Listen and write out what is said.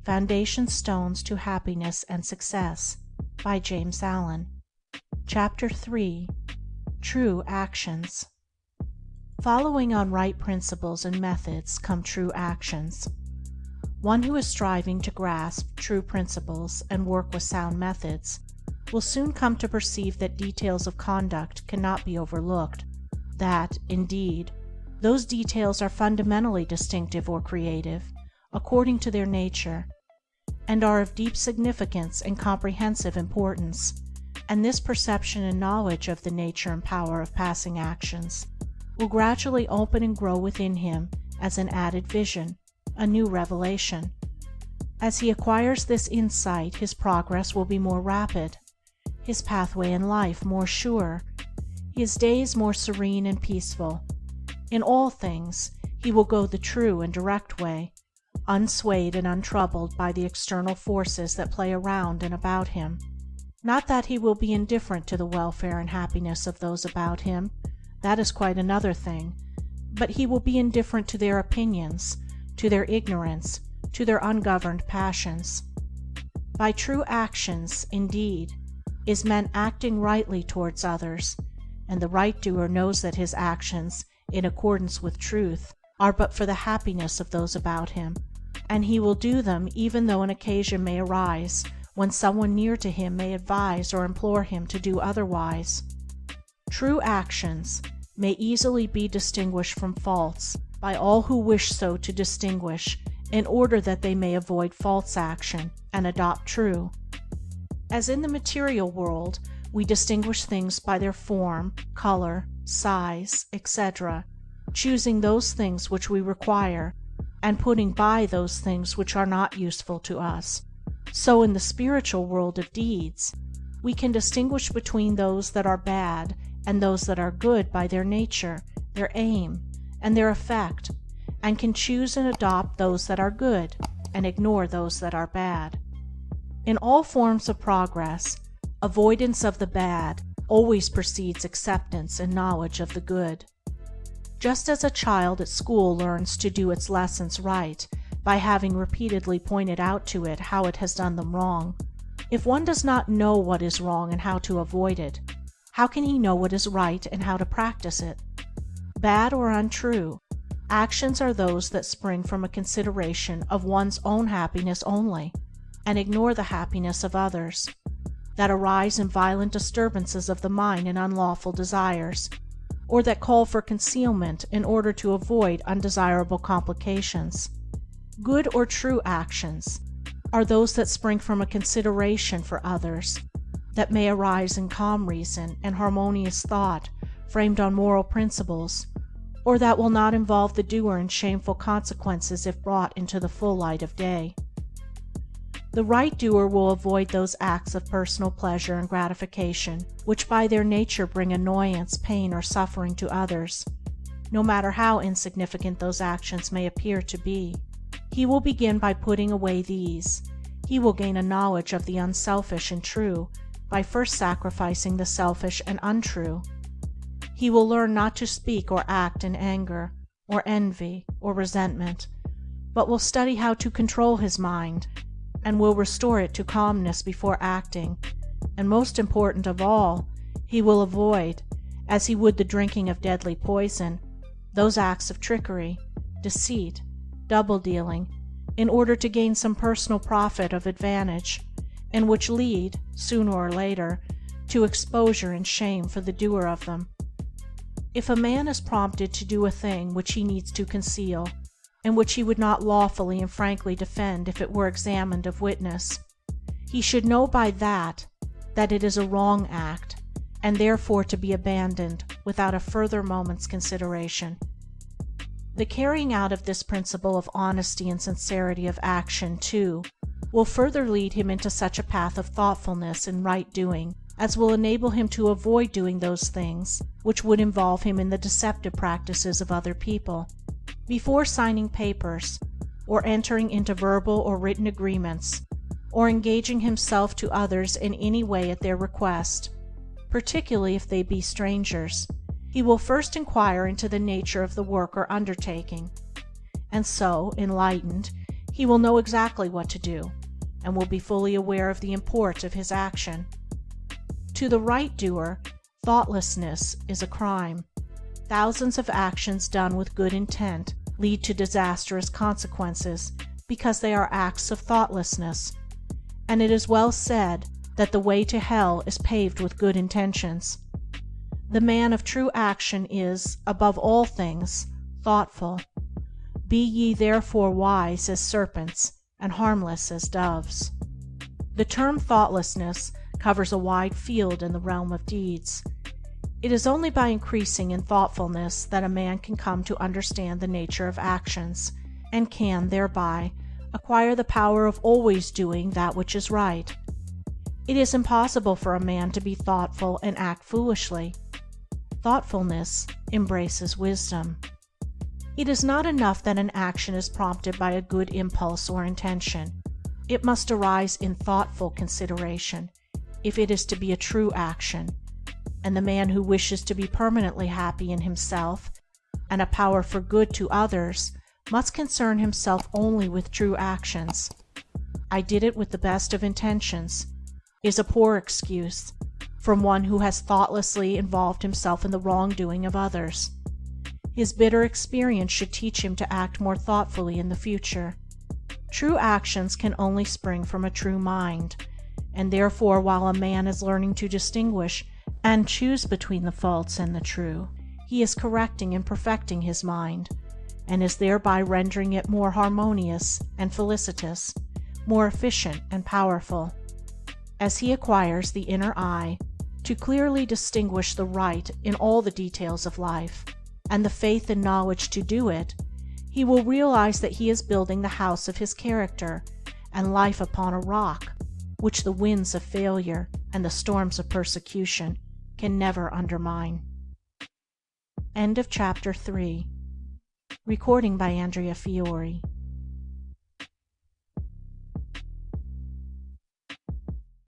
Foundation Stones to Happiness and Success by James Allen. Chapter 3. True Actions. Following on right principles and methods come true actions. One who is striving to grasp true principles and work with sound methods will soon come to perceive that details of conduct cannot be overlooked, that, indeed, those details are fundamentally distinctive or creative, according to their nature, and are of deep significance and comprehensive importance, and this perception and knowledge of the nature and power of passing actions will gradually open and grow within him as an added vision, a new revelation. As he acquires this insight, his progress will be more rapid, his pathway in life more sure, his days more serene and peaceful. In all things, he will go the true and direct way, unswayed and untroubled by the external forces that play around and about him. Not that he will be indifferent to the welfare and happiness of those about him, that is quite another thing, but he will be indifferent to their opinions, to their ignorance, to their ungoverned passions. By true actions, indeed, is meant acting rightly towards others, and the right-doer knows that his actions, in accordance with truth, are but for the happiness of those about him, and he will do them even though an occasion may arise when someone near to him may advise or implore him to do otherwise. True actions may easily be distinguished from false by all who wish so to distinguish, in order that they may avoid false action and adopt true. As in the material world, we distinguish things by their form, color, size, etc., choosing those things which we require, and putting by those things which are not useful to us. So in the spiritual world of deeds, we can distinguish between those that are bad and those that are good by their nature, their aim, and their effect, and can choose and adopt those that are good and ignore those that are bad. In all forms of progress, avoidance of the bad always precedes acceptance and knowledge of the good. Just as a child at school learns to do its lessons right by having repeatedly pointed out to it how it has done them wrong, if one does not know what is wrong and how to avoid it, how can he know what is right and how to practice it? Bad or untrue, actions are those that spring from a consideration of one's own happiness only, and ignore the happiness of others, that arise in violent disturbances of the mind and unlawful desires, or that call for concealment in order to avoid undesirable complications. Good or true actions are those that spring from a consideration for others, that may arise in calm reason and harmonious thought framed on moral principles, or that will not involve the doer in shameful consequences if brought into the full light of day. The right doer will avoid those acts of personal pleasure and gratification which by their nature bring annoyance, pain, or suffering to others, no matter how insignificant those actions may appear to be. He will begin by putting away these. He will gain a knowledge of the unselfish and true by first sacrificing the selfish and untrue. He will learn not to speak or act in anger, or envy, or resentment, but will study how to control his mind, and will restore it to calmness before acting, and most important of all, he will avoid, as he would the drinking of deadly poison, those acts of trickery, deceit, double-dealing, in order to gain some personal profit of advantage, and which lead, sooner or later, to exposure and shame for the doer of them. If a man is prompted to do a thing which he needs to conceal, and which he would not lawfully and frankly defend if it were examined of witness, he should know by that it is a wrong act, and therefore to be abandoned without a further moment's consideration. The carrying out of this principle of honesty and sincerity of action, too, will further lead him into such a path of thoughtfulness and right doing as will enable him to avoid doing those things which would involve him in the deceptive practices of other people. Before signing papers, or entering into verbal or written agreements, or engaging himself to others in any way at their request, particularly if they be strangers, he will first inquire into the nature of the work or undertaking, and so, enlightened, He will know exactly what to do, and will be fully aware of the import of his action. To the right-doer, thoughtlessness is a crime. Thousands of actions done with good intent lead to disastrous consequences because they are acts of thoughtlessness, and it is well said that the way to hell is paved with good intentions. The man of true action is, above all things, thoughtful. Be ye therefore wise as serpents and harmless as doves. The term thoughtlessness covers a wide field in the realm of deeds. It is only by increasing in thoughtfulness that a man can come to understand the nature of actions, and can, thereby, acquire the power of always doing that which is right. It is impossible for a man to be thoughtful and act foolishly. Thoughtfulness embraces wisdom. It is not enough that an action is prompted by a good impulse or intention. It must arise in thoughtful consideration if it is to be a true action, and the man who wishes to be permanently happy in himself and a power for good to others must concern himself only with true actions. "I did it with the best of intentions" is a poor excuse from one who has thoughtlessly involved himself in the wrongdoing of others. His bitter experience should teach him to act more thoughtfully in the future. True actions can only spring from a true mind, and therefore while a man is learning to distinguish and choose between the false and the true, he is correcting and perfecting his mind, and is thereby rendering it more harmonious and felicitous, more efficient and powerful. As he acquires the inner eye to clearly distinguish the right in all the details of life, and the faith and knowledge to do it, he will realize that he is building the house of his character and life upon a rock which the winds of failure and the storms of persecution can never undermine. End of Chapter 3. Recording by Andrea Fiore.